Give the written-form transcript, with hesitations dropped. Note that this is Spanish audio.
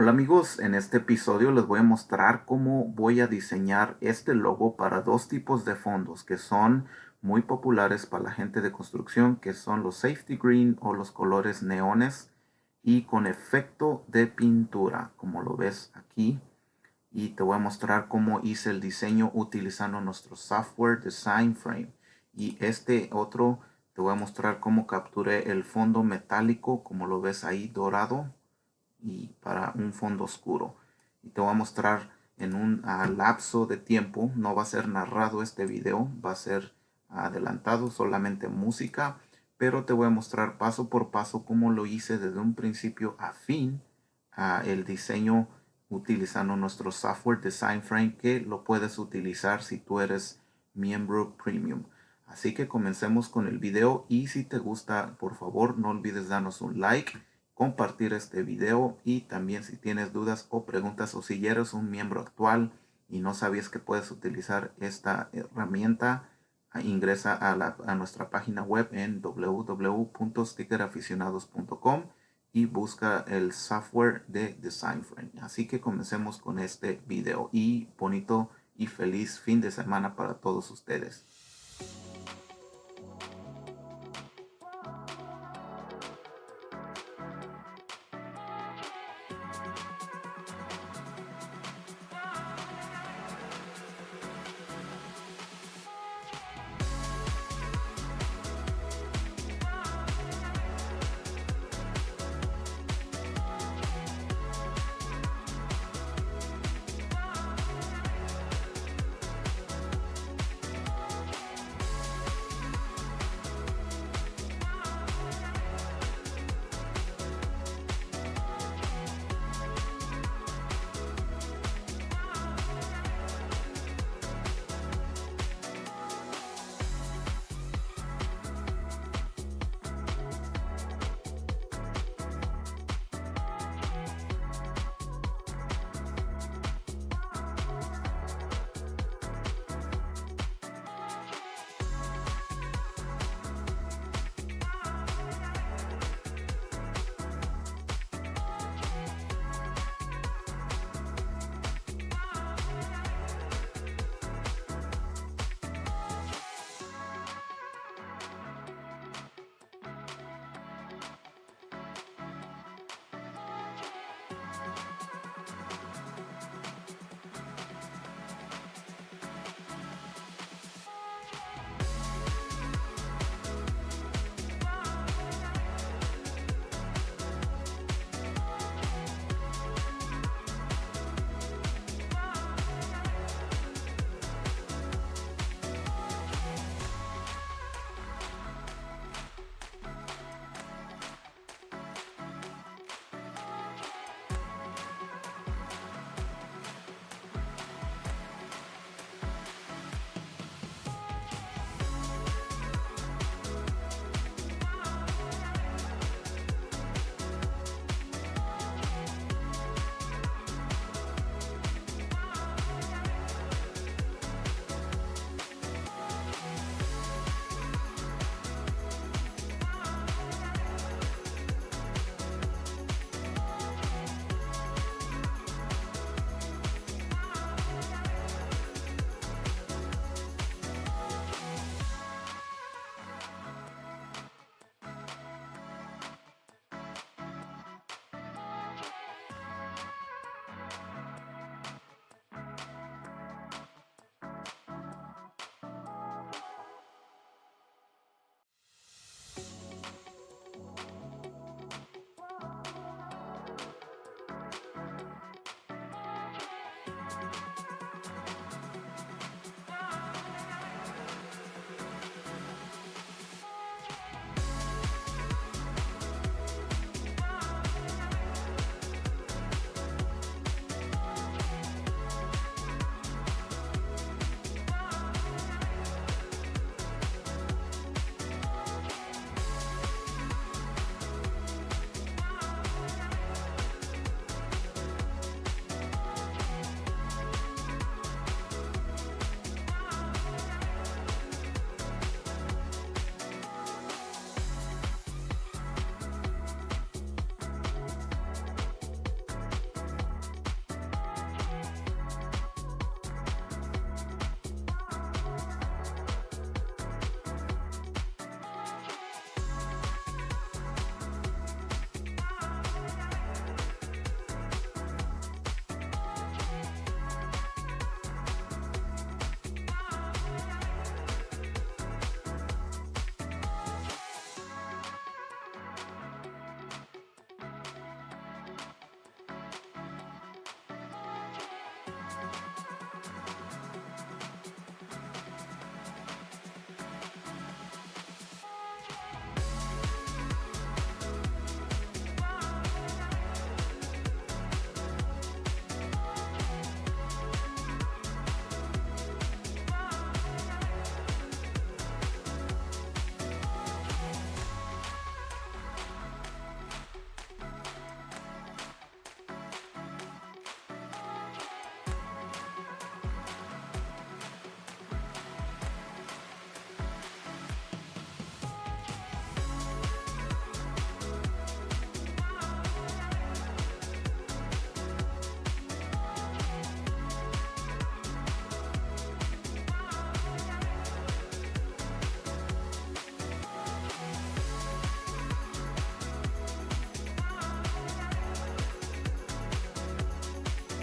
Hola amigos, en este episodio les voy a mostrar cómo voy a diseñar este logo para dos tipos de fondos que son muy populares para la gente de construcción, que son los safety green o los colores neones y con efecto de pintura, como lo ves aquí. Y te voy a mostrar cómo hice el diseño utilizando nuestro software Design Frame. Y este otro te voy a mostrar cómo capturé el fondo metálico, como lo ves ahí dorado, y para un fondo oscuro. Y te voy a mostrar en un lapso de tiempo. No va a ser narrado este video, va a ser adelantado, solamente música, pero te voy a mostrar paso por paso cómo lo hice desde un principio a fin el diseño utilizando nuestro software Design Frame, que lo puedes utilizar si tú eres miembro premium. Así que comencemos con el video, y si te gusta, por favor no olvides darnos un like, compartir este video, y también si tienes dudas o preguntas o si ya eres un miembro actual y no sabías que puedes utilizar esta herramienta, ingresa a nuestra página web en www.stickeraficionados.com y busca el software de Design Frame. Así que comencemos con este video, y bonito y feliz fin de semana para todos ustedes.